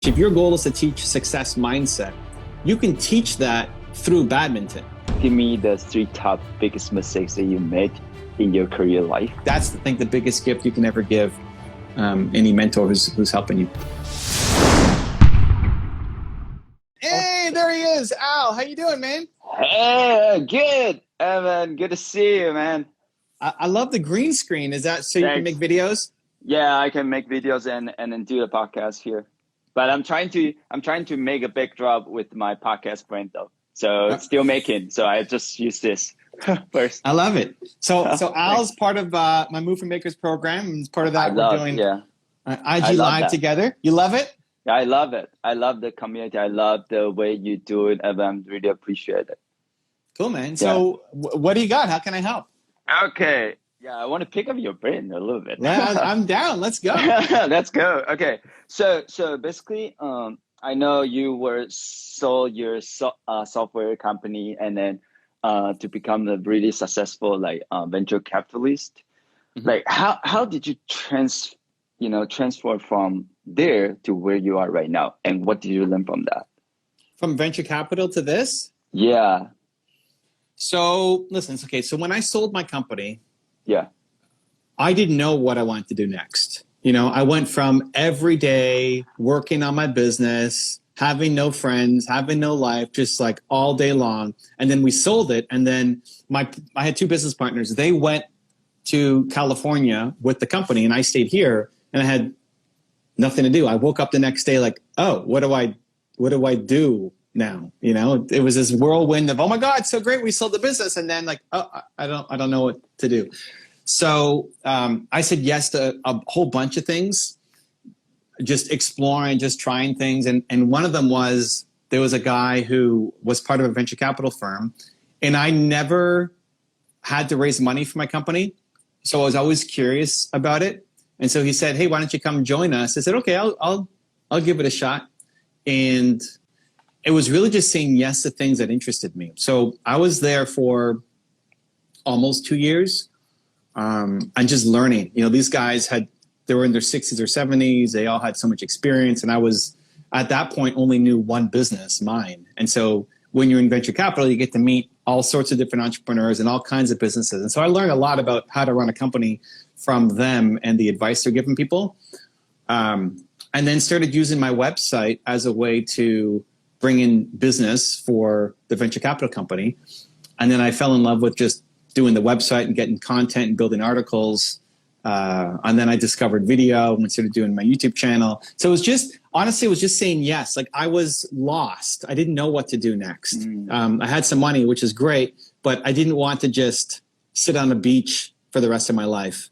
If your goal is to teach success mindset, you can teach that through badminton. Give me the 3 top biggest mistakes that you made in your career life. That's, I think, the biggest gift you can ever give any mentor who's helping you. Hey, there he is. Al, how you doing, man? Hey, good. Evan, good to see you, man. I love the green screen. Is that so you can make videos? Yeah, I can make videos and then do the podcast here. But I'm trying to make a big drop with my podcast brand though. So still making. So I just use this first. I love it. So Al's part of my Move for Makers program. And as part of that, we're doing IG Live together. You love it? Yeah, I love it. I love the community. I love the way you do it, Evan. Really appreciate it. Cool, man. So what do you got? How can I help? Okay. Yeah, I want to pick up your brain a little bit. Yeah, I'm down. Let's go. Let's go. Okay. So basically, I know you sold your software company and then to become a really successful venture capitalist. Mm-hmm. Like how did you transfer from there to where you are right now, and what did you learn from that? From venture capital to this? Yeah. So listen, it's okay. So when I sold my company, I didn't know what I wanted to do next. I went from every day working on my business, having no friends, having no life, just like all day long. And then we sold it. And then I had 2 business partners. They went to California with the company and I stayed here and I had nothing to do. I woke up the next day like, oh, what do I do now? It was this whirlwind of, oh my God, so great. We sold the business. And then like, oh, I don't know what to do. So I said yes to a whole bunch of things, just exploring, just trying things. And one of them was, there was a guy who was part of a venture capital firm and I never had to raise money for my company. So I was always curious about it. And so he said, hey, why don't you come join us? I said, okay, I'll give it a shot. And it was really just saying yes to things that interested me. So I was there for almost 2 years. And just learning, these guys they were in their 60s or 70s. They all had so much experience. And I was at that point only knew one business, mine. And so when you're in venture capital, you get to meet all sorts of different entrepreneurs and all kinds of businesses. And so I learned a lot about how to run a company from them and the advice they're giving people. And then started using my website as a way to bring in business for the venture capital company. And then I fell in love with just doing the website and getting content and building articles. And then I discovered video and started doing my YouTube channel. So it was just saying yes. Like I was lost. I didn't know what to do next. I had some money, which is great, but I didn't want to just sit on a beach for the rest of my life.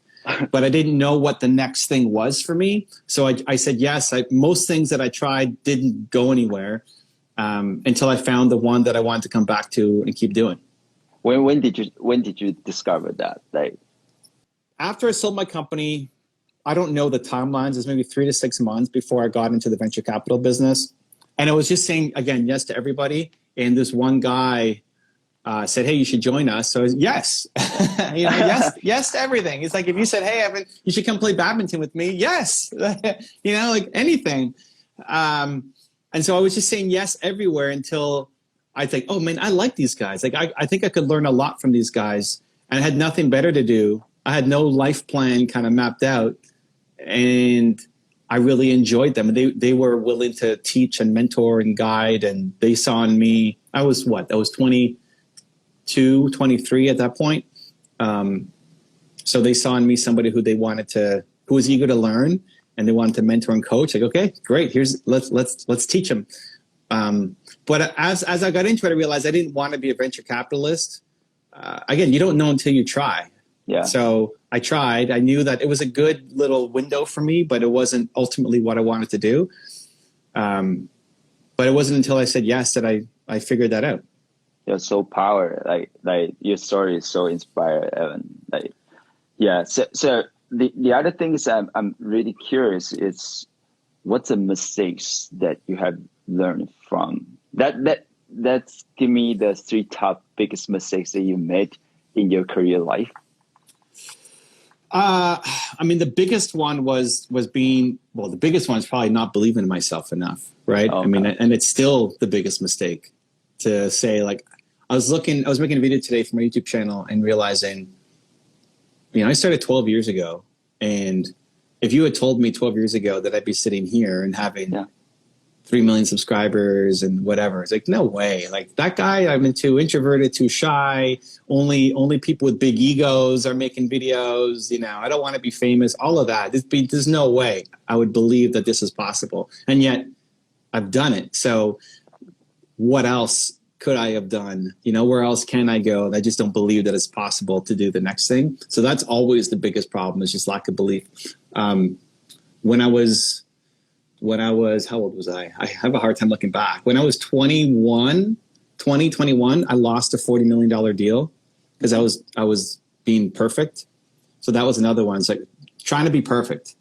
But I didn't know what the next thing was for me. So I said yes. Most things that I tried didn't go anywhere until I found the one that I wanted to come back to and keep doing. When did you discover that? Like after I sold my company, I don't know the timelines. It was maybe 3 to 6 months before I got into the venture capital business. And I was just saying, again, yes to everybody. And this one guy said, hey, you should join us. So yes, yes to everything. It's like if you said, hey, Evan, you should come play badminton with me. Yes, like anything. And so I was just saying yes everywhere until I think, oh man, I like these guys. Like I think I could learn a lot from these guys, and I had nothing better to do. I had no life plan kind of mapped out, and I really enjoyed them. And they were willing to teach and mentor and guide, and they saw in me. I was 22, 23 at that point. So they saw in me somebody who who was eager to learn, and they wanted to mentor and coach. Like, okay, great. Let's teach them. But as I got into it, I realized I didn't want to be a venture capitalist. Again, you don't know until you try. Yeah. So I tried. I knew that it was a good little window for me, but it wasn't ultimately what I wanted to do. But it wasn't until I said yes that I figured that out. You're so power. Like your story is so inspiring, Evan. So the other thing is I'm really curious is what's the mistakes that you have learned from that's give me the 3 top biggest mistakes that you made in your career life. I mean, the biggest one was being, well, the biggest one is probably not believing in myself enough, right? Okay. I mean, and it's still the biggest mistake to say, like, I was making a video today for my YouTube channel and realizing, you know, I started 12 years ago. And if you had told me 12 years ago that I'd be sitting here and having 3 million subscribers and whatever, it's like, no way. Like, that guy, I'm too introverted, too shy. Only people with big egos are making videos. You know, I don't want to be famous. All of that. There's no way I would believe that this is possible. And yet I've done it. So what else could I have done? You know, where else can I go? And I just don't believe that it's possible to do the next thing. So that's always the biggest problem, is just lack of belief. When I was, how old was I? I have a hard time looking back. When I was 21, I lost a $40 million deal because I was being perfect. So that was another one. It's like trying to be perfect,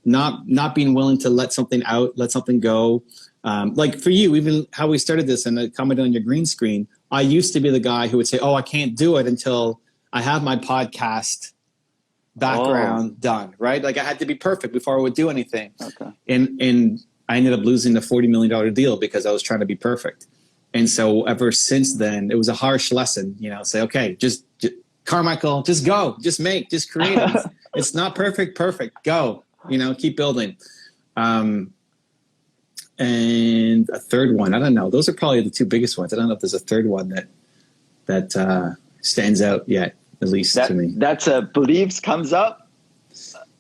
not being willing to let something out, let something go. Like for you, even how we started this and I commented on your green screen, I used to be the guy who would say, oh, I can't do it until I have my podcast background done, right? Like I had to be perfect before I would do anything. Okay. And I ended up losing the $40 million deal because I was trying to be perfect. And so ever since then, it was a harsh lesson, you know, say, okay, just Carmichael, just go, just make, just create it. It's not perfect, go, you know, keep building. And a third one, I don't know. Those are probably the two biggest ones. I don't know if there's a third one that stands out yet, at least to me. That's beliefs comes up.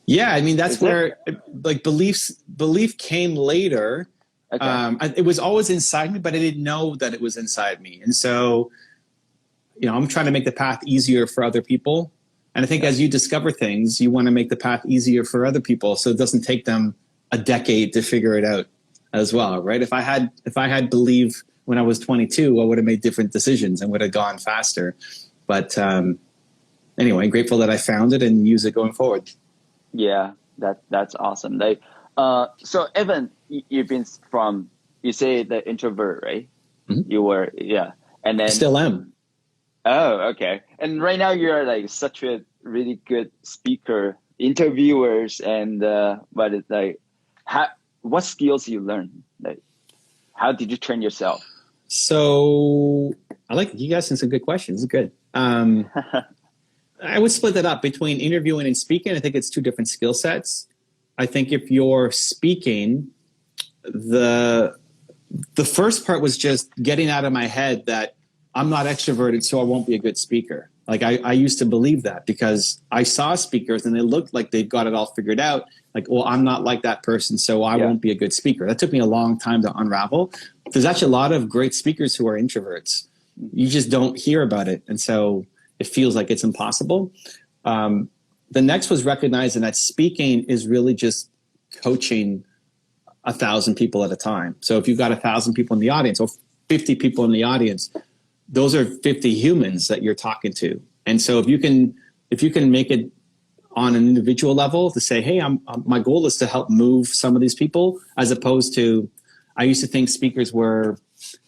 Yeah, I mean that's where like belief came later. Okay. It was always inside me, but I didn't know that it was inside me. And so, you know, I'm trying to make the path easier for other people. And I think as you discover things, you want to make the path easier for other people, so it doesn't take them a decade to figure it out as well, right? If I had belief when I was 22, I would have made different decisions and would have gone faster. But anyway, grateful that I found it and use it going forward. Yeah, that's awesome. Like, so Evan, you've been from, you say the introvert, right? Mm-hmm. You were, and then still am. Oh, okay. And right now you're like such a really good speaker, interviewers, and but it's like, what skills you learn? Like, how did you train yourself? So I like you guys. Some good questions. Good. I would split that up between interviewing and speaking. I think it's two different skill sets. I think if you're speaking, the first part was just getting out of my head that I'm not extroverted, so I won't be a good speaker. Like I used to believe that because I saw speakers and they looked like they've got it all figured out. Like, well, I'm not like that person, so I won't be a good speaker. That took me a long time to unravel. There's actually a lot of great speakers who are introverts. You just don't hear about it. And so it feels like it's impossible. The next was recognizing that speaking is really just coaching 1,000 people at a time. So if you've got 1,000 people in the audience or 50 people in the audience, those are 50 humans that you're talking to. And so if you can make it on an individual level to say, hey, my goal is to help move some of these people, as opposed to, I used to think speakers were,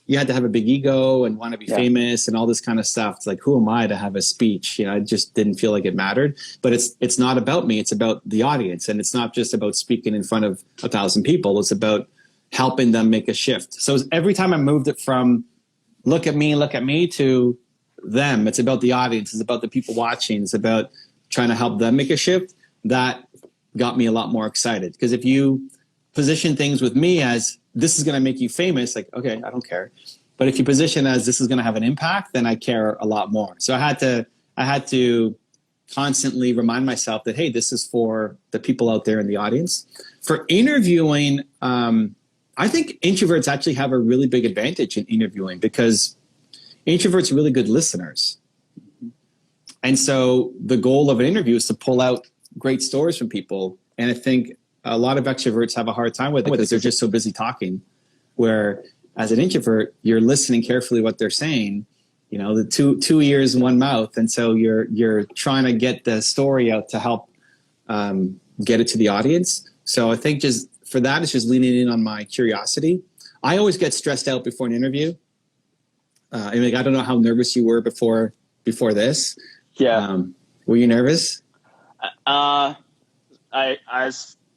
you had to have a big ego and want to be famous and all this kind of stuff. It's like, who am I to have a speech? You know, I just didn't feel like it mattered. But it's not about me. It's about the audience. And it's not just about speaking in front of 1,000 people. It's about helping them make a shift. So every time I moved it from look at me to them, it's about the audience. It's about the people watching. It's about trying to help them make a shift. That got me a lot more excited. Because if you position things with me as this is going to make you famous, like, okay, I don't care. But if you position as this is going to have an impact, then I care a lot more. So I had to constantly remind myself that, hey, this is for the people out there in the audience. For interviewing, I think introverts actually have a really big advantage in interviewing because introverts are really good listeners. And so the goal of an interview is to pull out great stories from people. And I think a lot of extroverts have a hard time with it because they're just so busy talking, where as an introvert, you're listening carefully what they're saying, you know, the two ears, one mouth. And so you're trying to get the story out to help get it to the audience. So I think just for that, it's just leaning in on my curiosity. I always get stressed out before an interview. I mean, I don't know how nervous you were before this. Yeah. Were you nervous? Uh,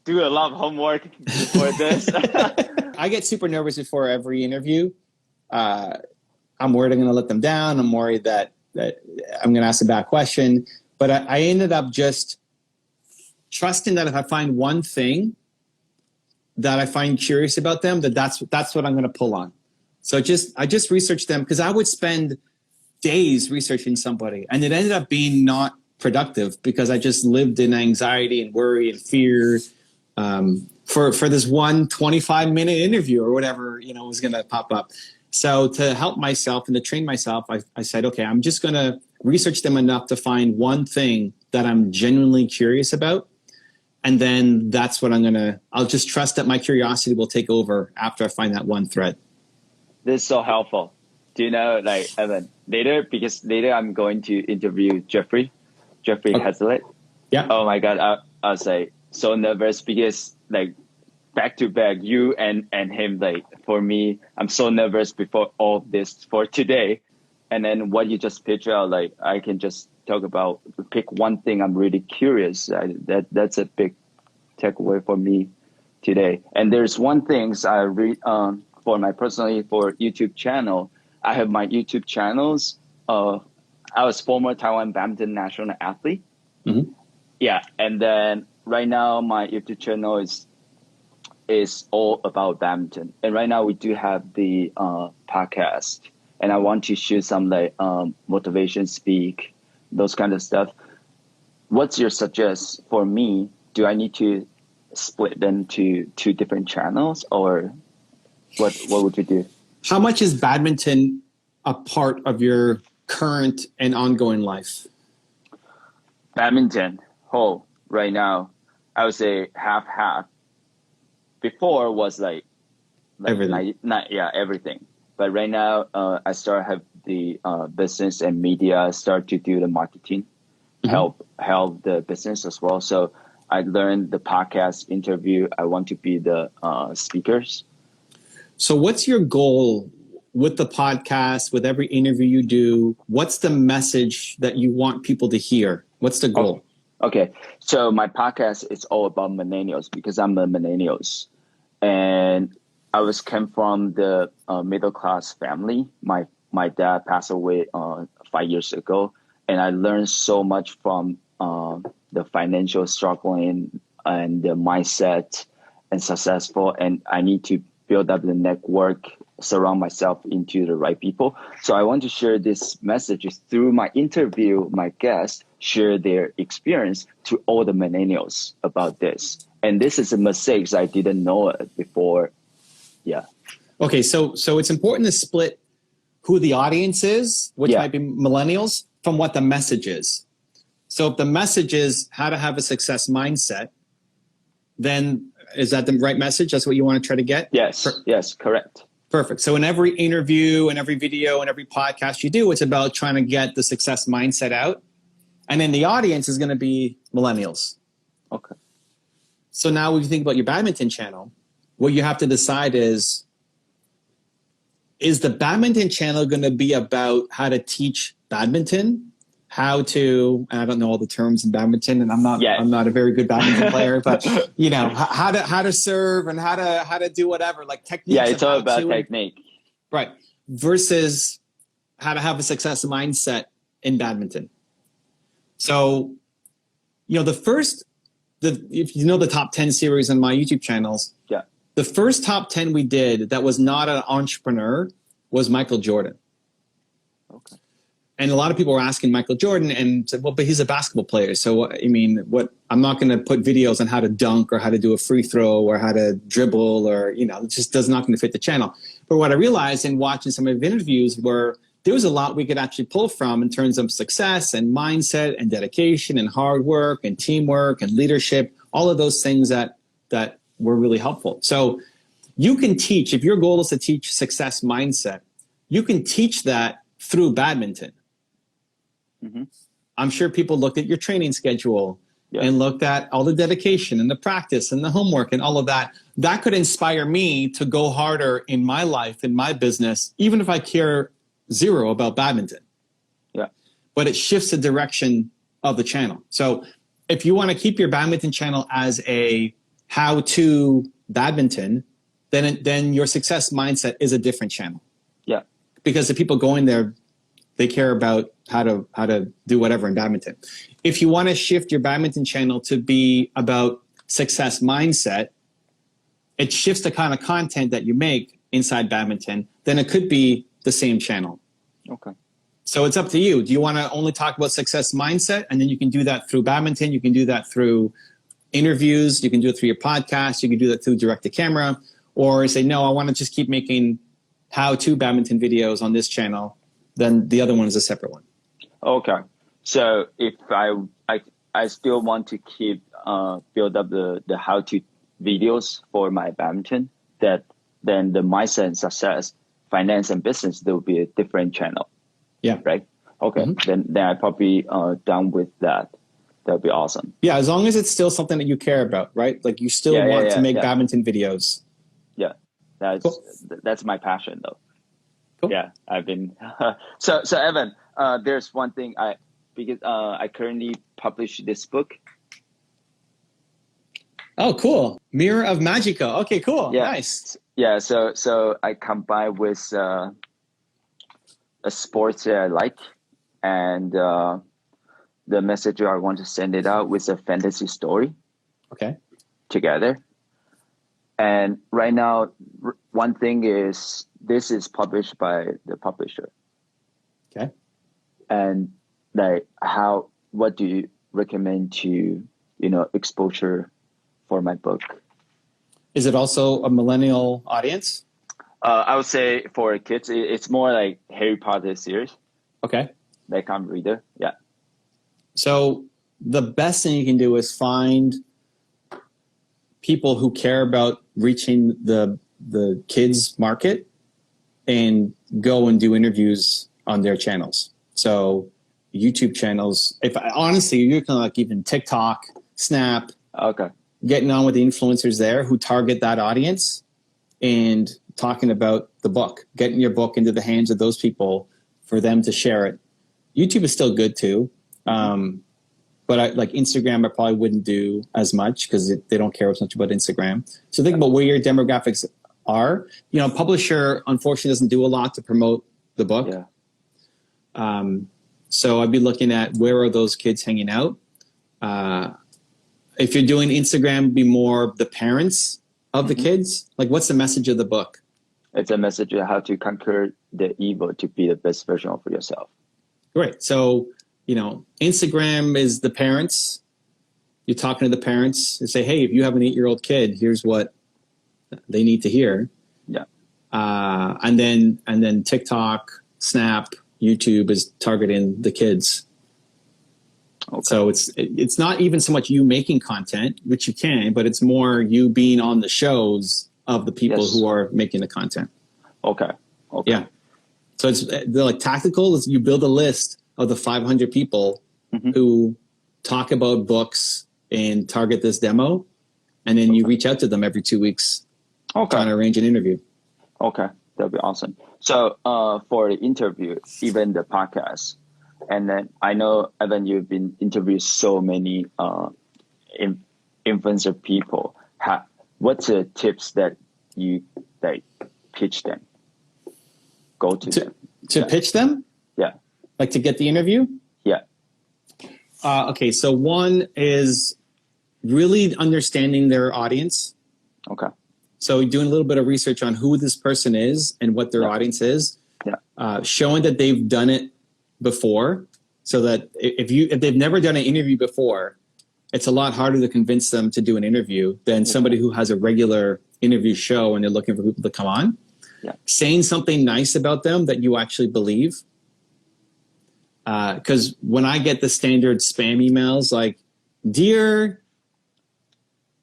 do a lot of homework before this. I get super nervous before every interview. I'm worried I'm going to let them down. I'm worried that I'm going to ask a bad question. But I ended up just trusting that if I find one thing that I find curious about them, that's what I'm going to pull on. So I just researched them because I would spend days researching somebody, and it ended up being not productive because I just lived in anxiety and worry and fear for this one 25-minute interview or whatever, was going to pop up. So to help myself and to train myself, I said, okay, I'm just going to research them enough to find one thing that I'm genuinely curious about. And then that's what I'll just trust that my curiosity will take over after I find that one thread. This is so helpful. Do you know, like, Evan, because later I'm going to interview Jeffrey Hazlitt. Yeah. Oh my God. I was like so nervous because like back to back, you and him, like for me, I'm so nervous before all this for today. And then what you just picture out, like I can just pick one thing I'm really curious. That's a big takeaway for me today. And there's one thing I read for YouTube channel. I have my YouTube channels. I was former Taiwan badminton national athlete. Mm-hmm. Yeah, and then right now my YouTube channel is all about badminton. And right now we do have the podcast, and I want to share some like motivation speak, those kind of stuff. What's your suggest for me? Do I need to split them to two different channels, or what would you do? How much is badminton a part of your current and ongoing life? Badminton, right now, I would say half. Before was like everything. Everything. But right now, I have the business and media, start to do the marketing, help the business as well. So I learned the podcast interview. I want to be the speakers. So what's your goal with the podcast, with every interview you do? What's the message that you want people to hear? What's the goal? Okay. So my podcast is all about millennials because I'm a millennials. And I came from the middle class family. My dad passed away 5 years ago. And I learned so much from the financial struggling and the mindset and successful. And I need to build up the network, surround myself into the right people. So I want to share this message through my interview. My guests share their experience to all the millennials about this. And this is a mistake I didn't know it before. Yeah. Okay, so it's important to split who the audience is, which might be millennials, from what the message is. So if the message is how to have a success mindset, then is that the right message? That's what you want to try to get? Yes, yes, correct. Perfect. So in every interview and every video and every podcast you do, it's about trying to get the success mindset out. And then the audience is going to be millennials. Okay. So now when you think about your badminton channel, what you have to decide is the badminton channel going to be about how to teach badminton? And I don't know all the terms in badminton, and I'm not a very good badminton player, but how to serve and how to do whatever, like techniques. Yeah, it's all about technique. Right. Versus how to have a success mindset in badminton. So, if you know the top 10 series on my YouTube channels, the first top 10 we did that was not an entrepreneur was Michael Jordan. Okay. And a lot of people were asking Michael Jordan and said, well, but he's a basketball player. So, I'm not going to put videos on how to dunk or how to do a free throw or how to dribble or, it just not going to fit the channel. But what I realized in watching some of the interviews were there was a lot we could actually pull from in terms of success and mindset and dedication and hard work and teamwork and leadership, all of those things that were really helpful. So you can teach, if your goal is to teach success mindset, you can teach that through badminton. Mm-hmm. I'm sure people looked at your training schedule and looked at all the dedication and the practice and the homework and all of that. That could inspire me to go harder in my life, in my business, even if I care zero about badminton. Yeah. But it shifts the direction of the channel. So if you want to keep your badminton channel as a how-to badminton, then your success mindset is a different channel. Yeah. Because the people going there, they care about how to do whatever in badminton. If you want to shift your badminton channel to be about success mindset, it shifts the kind of content that you make inside badminton, then it could be the same channel. Okay. So it's up to you. Do you want to only talk about success mindset? And then you can do that through badminton. You can do that through interviews. You can do it through your podcast. You can do that through direct to camera. Or say, no, I want to just keep making how-to badminton videos on this channel. Then the other one is a separate one. Okay. So if I still want to keep build up the how-to videos for my badminton, then the mindset and success, finance and business, there will be a different channel. Yeah. Right. Okay. Mm-hmm. Then I probably done with that. That'd be awesome. Yeah, as long as it's still something that you care about, right? Like you still want to make badminton videos. Yeah, that's my passion, though. Cool. Yeah, I've been so Evan. There's one thing because I currently publish this book. Oh, cool! Mirror of Magico. Okay, cool. Yeah. Nice. Yeah. So I combine with a sports that I like, and the message I want to send it out with a fantasy story. Okay. Together. And right now, one thing is this is published by the publisher. Okay. And like what do you recommend to, exposure for my book? Is it also a millennial audience? I would say for kids, it's more like Harry Potter series. Okay. They can't read it. Yeah. So the best thing you can do is find people who care about reaching the kids market and go and do interviews on their channels. So YouTube channels, honestly, you're kind of like even TikTok, Snap, okay, getting on with the influencers there who target that audience and talking about the book, getting your book into the hands of those people for them to share it. YouTube is still good too. But like Instagram, I probably wouldn't do as much because they don't care as much about Instagram. So think about where your demographics are. Publisher, unfortunately, doesn't do a lot to promote the book. Yeah. So I'd be looking at where are those kids hanging out. If you're doing Instagram, be more the parents of the kids. Like, what's the message of the book? It's a message of how to conquer the evil to be the best version of yourself. Great. So, Instagram is the parents. You're talking to the parents and say, hey, if you have an 8-year-old kid, here's what they need to hear. Yeah. And then TikTok, Snap, YouTube is targeting the kids. Okay. So it's not even so much you making content, which you can, but it's more you being on the shows of the people who are making the content. Okay. Yeah. So they're like tactical. You build a list of the 500 people who talk about books and target this demo. And then you reach out to them every 2 weeks. Trying to arrange an interview. Okay. That'd be awesome. So for the interview, even the podcast, and then I know, Evan, you've been interviewed so many influencer people. What's the tips that you pitch them? Go to them. To pitch them? Yeah. Like to get the interview? Yeah. Okay, so one is really understanding their audience. Okay. So doing a little bit of research on who this person is and what their audience is. Yeah. Showing that they've done it before, so that if they've never done an interview before, it's a lot harder to convince them to do an interview than somebody who has a regular interview show and they're looking for people to come on. Yeah. Saying something nice about them that you actually believe. Because when I get the standard spam emails like, dear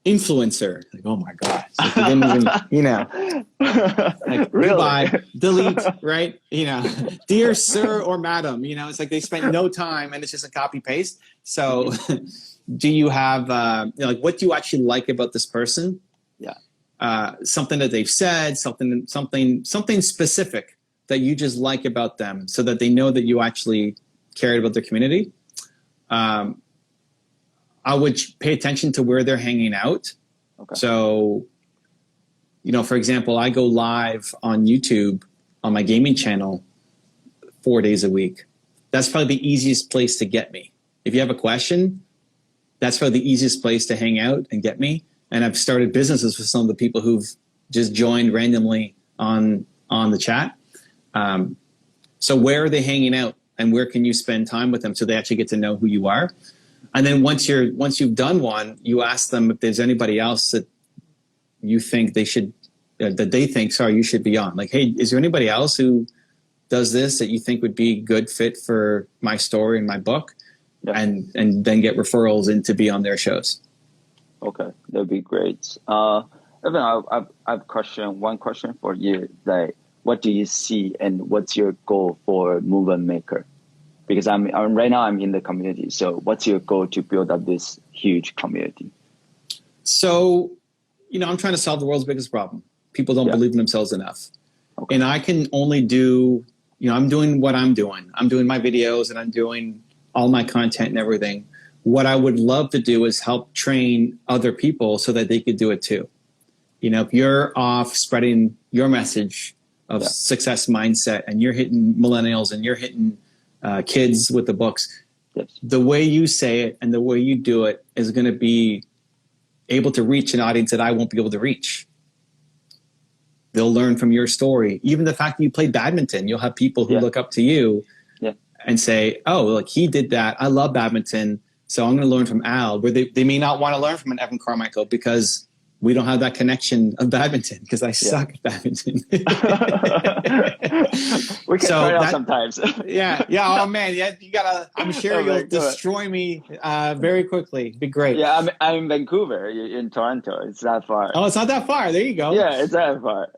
influencer, like, oh my God. Like, they didn't even, like, really? Goodbye, delete, right? Dear sir or madam, it's like they spent no time and it's just a copy paste. So do you have, like, what do you actually like about this person? Yeah. Something that they've said, something specific that you just like about them so that they know that you actually cared about their community. I would pay attention to where they're hanging out. Okay. So, for example, I go live on YouTube on my gaming channel 4 days a week. That's probably the easiest place to get me. If you have a question, that's probably the easiest place to hang out and get me. And I've started businesses with some of the people who've just joined randomly on the chat. So where are they hanging out, and where can you spend time with them so they actually get to know who you are? And then once you've done one, you ask them if there's anybody else that you think you should be on. Like, hey, is there anybody else who does this that you think would be a good fit for my story and my book? Yeah. And then get referrals in to be on their shows. Okay, that'd be great. Evan, I have one question for you. Like, what do you see and what's your goal for Movement Maker? Because I'm right now I'm in the community. So what's your goal to build up this huge community? So, I'm trying to solve the world's biggest problem. People don't believe in themselves enough. Okay. And I can only do, I'm doing what I'm doing. I'm doing my videos and I'm doing all my content and everything. What I would love to do is help train other people so that they could do it too. If you're off spreading your message of success mindset and you're hitting millennials and you're hitting kids with the books, the way you say it and the way you do it is going to be able to reach an audience that I won't be able to reach. They'll learn from your story. Even the fact that you played badminton, you'll have people who look up to you and say, oh, like he did that. I love badminton. So I'm going to learn from Al, where they may not want to learn from an Evan Carmichael because we don't have that connection of badminton because I suck at badminton. We can try it out sometimes. Yeah. Oh man. Yeah. I'm sure you'll destroy me very quickly. It'd be great. Yeah. I'm in Vancouver. You're in Toronto. It's not far. Oh, it's not that far. There you go. Yeah. It's not far.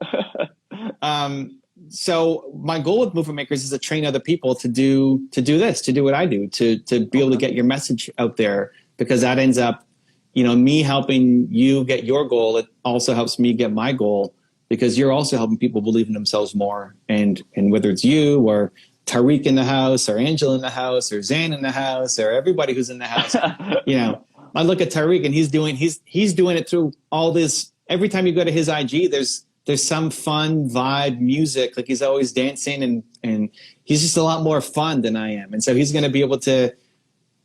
So my goal with Movement Makers is to train other people to do what I do, to be able to get your message out there, because that ends up, me helping you get your goal. It also helps me get my goal, because you're also helping people believe in themselves more. And whether it's you or Tariq in the house or Angela in the house or Zan in the house or everybody who's in the house, I look at Tariq and he's doing it through all this. Every time you go to his IG, there's some fun vibe music. Like he's always dancing and he's just a lot more fun than I am. And so he's going to be able to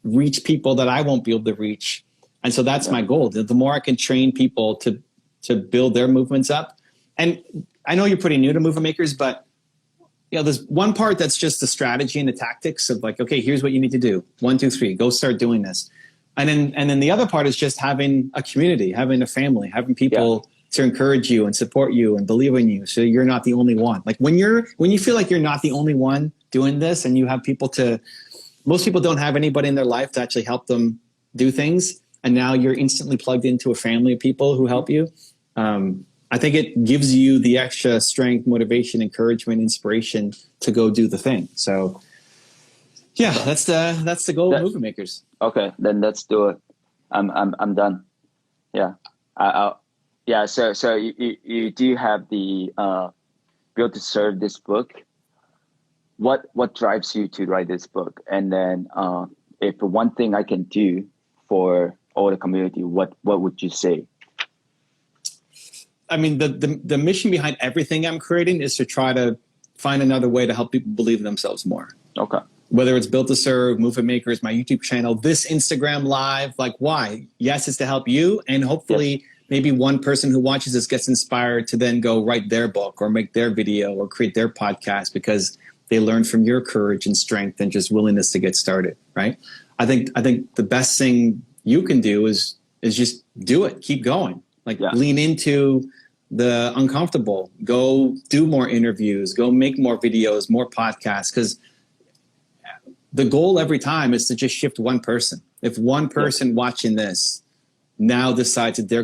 reach people that I won't be able to reach. And so that's my goal. The more I can train people to build their movements up. And I know you're pretty new to Movement Makers, but there's one part that's just the strategy and the tactics of like, okay, here's what you need to do. 1, 2, 3, go start doing this. And then the other part is just having a community, having a family, having people to encourage you and support you and believe in you. So you're not the only one. Like when you feel like you're not the only one doing this, and you have most people don't have anybody in their life to actually help them do things. And now you're instantly plugged into a family of people who help you. I think it gives you the extra strength, motivation, encouragement, inspiration to go do the thing. So yeah, that's the goal of Movement Makers. Okay, then let's do it. I'm done. Yeah. Yeah, so you do have the Built to Serve this book. What drives you to write this book? And then if one thing I can do for all the community, what would you say? I mean, the mission behind everything I'm creating is to try to find another way to help people believe in themselves more. Okay. Whether it's Built to Serve, Movement Makers, my YouTube channel, this Instagram live, like why? Yes, it's to help you, and hopefully maybe one person who watches this gets inspired to then go write their book or make their video or create their podcast because they learned from your courage and strength and just willingness to get started, right? I think the best thing you can do is just do it. Keep going. Like lean into the uncomfortable. Go do more interviews. Go make more videos, more podcasts, because the goal every time is to just shift one person. If one person watching this now decides that they're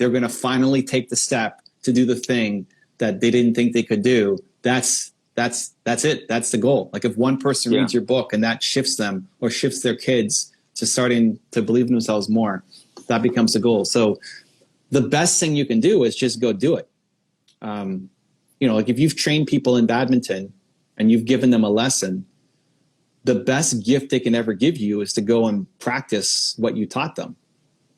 gonna finally take the step to do the thing that they didn't think they could do, that's it. That's the goal. Like if one person reads your book and that shifts them or shifts their kids to starting to believe in themselves more, that becomes the goal. So the best thing you can do is just go do it. Like if you've trained people in badminton and you've given them a lesson, the best gift they can ever give you is to go and practice what you taught them,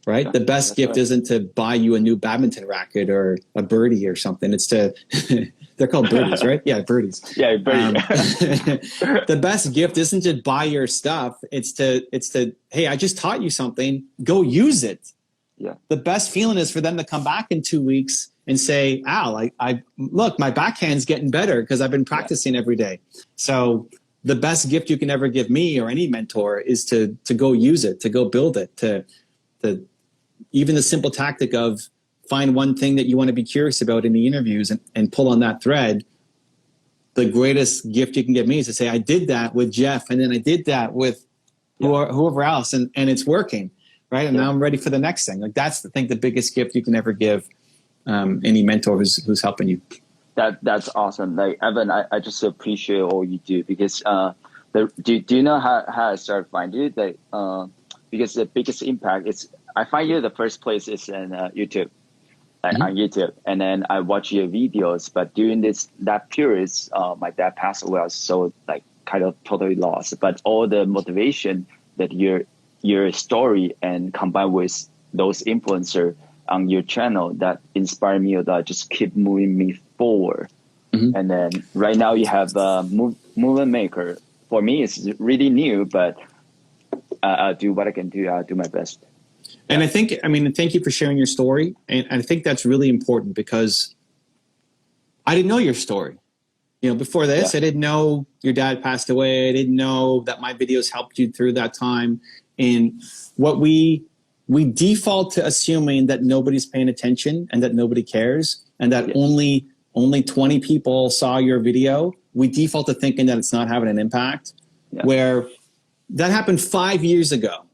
right? The best gift isn't to buy you a new badminton racket or a birdie or something. It's to, they're called birdies, right? Yeah, birdies. Yeah, birdie. The best gift isn't to buy your stuff. It's to, hey, I just taught you something. Go use it. Yeah. The best feeling is for them to come back in 2 weeks and say, Al, I look, my backhand's getting better because I've been practicing every day. So the best gift you can ever give me or any mentor is to go use it, to go build it, to even the simple tactic of find one thing that you want to be curious about in the interviews and pull on that thread. The greatest gift you can give me is to say, I did that with Jeff, and then I did that with whoever else, and it's working, right? And now I'm ready for the next thing. Like that's, I think, the biggest gift you can ever give any mentor who's helping you. That's awesome. Like Evan, I just appreciate all you do because do you know how I started finding you? Like because the biggest impact is I find you the first place is in YouTube, like on YouTube, and then I watch your videos. But during that period, my dad passed away. I was so like kind of totally lost. But all the motivation that your story and combined with those influencers on your channel that inspire me or that just keep moving me forward. And then right now you have Movement Maker. For me, it's really new, but I'll do what I can do. I'll do my best. And I think, thank you for sharing your story. And I think that's really important because I didn't know your story. Before this, I didn't know your dad passed away. I didn't know that my videos helped you through that time. And what we default to assuming that nobody's paying attention and that nobody cares and that only 20 people saw your video. We default to thinking that it's not having an impact, where that happened 5 years ago.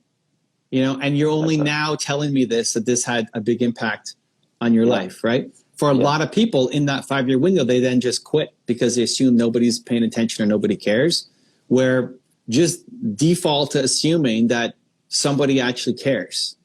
And you're only now telling me that this had a big impact on your life, right? For a lot of people in that 5-year window, they then just quit because they assume nobody's paying attention or nobody cares, where just default to assuming that somebody actually cares,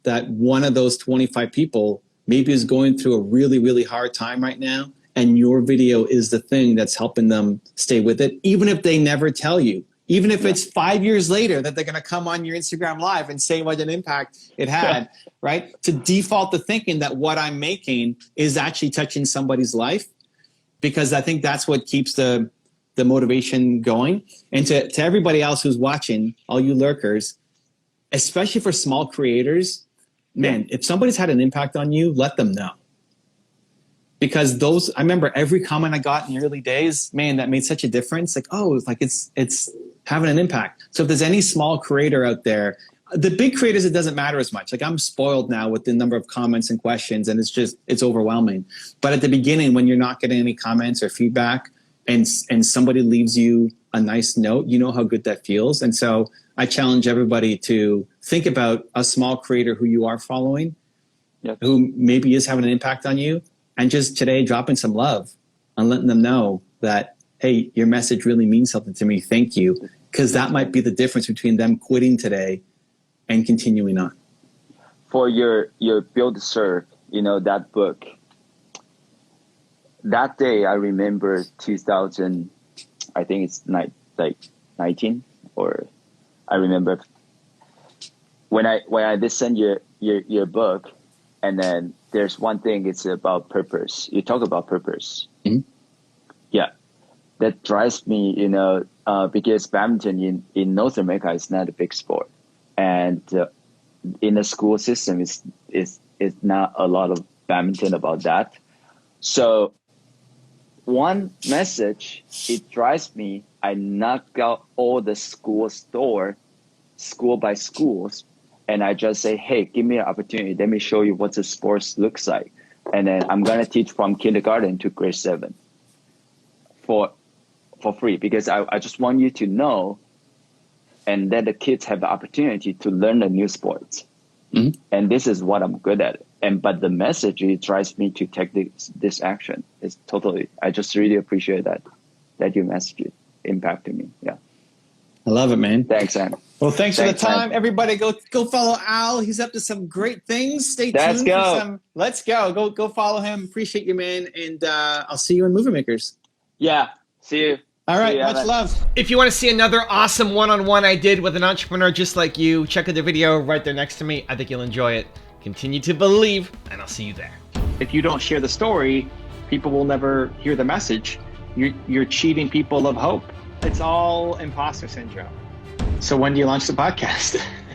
that one of those 25 people maybe is going through a really, really hard time right now, and your video is the thing that's helping them stay with it, even if they never tell you. Even if it's 5 years later that they're going to come on your Instagram Live and say what an impact it had, right? To default to thinking that what I'm making is actually touching somebody's life, because I think that's what keeps the motivation going. And to everybody else who's watching, all you lurkers, especially for small creators, man, if somebody's had an impact on you, let them know. Because I remember every comment I got in the early days, man, that made such a difference. Like, it's having an impact. So if there's any small creator out there, the big creators, it doesn't matter as much. Like I'm spoiled now with the number of comments and questions, and it's overwhelming. But at the beginning, when you're not getting any comments or feedback and somebody leaves you a nice note, you know how good that feels. And so I challenge everybody to think about a small creator who you are following, who maybe is having an impact on you, and just today dropping some love and letting them know that, hey, your message really means something to me. Thank you. Because that might be the difference between them quitting today and continuing on. For your Build to Serve, that book, that day I remember 2000, I think it's like 19, or I remember when I listened your book, and then there's one thing, it's about purpose. You talk about purpose. Yeah. That drives me, because badminton in North America is not a big sport. And in the school system, it's not a lot of badminton about that. So one message, it drives me. I knock out all the school by schools, and I just say, hey, give me an opportunity. Let me show you what the sports looks like. And then I'm going to teach from kindergarten to grade 7 for free, because I just want you to know and let the kids have the opportunity to learn the new sports. And this is what I'm good at. But the message, it drives me to take this action. It's totally, I just really appreciate that your message impacted me. Yeah. I love it, man. Thanks, man. Well, thanks for the time. Man. Everybody go follow Al. He's up to some great things. Stay tuned. Let's go. Let's go. Go follow him. Appreciate you, man. And I'll see you in Movie Makers. Yeah. See you. All right, much love. If you want to see another awesome one-on-one I did with an entrepreneur just like you, check out the video right there next to me. I think you'll enjoy it. Continue to believe, and I'll see you there. If you don't share the story, people will never hear the message. You're cheating people of hope. It's all imposter syndrome. So when do you launch the podcast?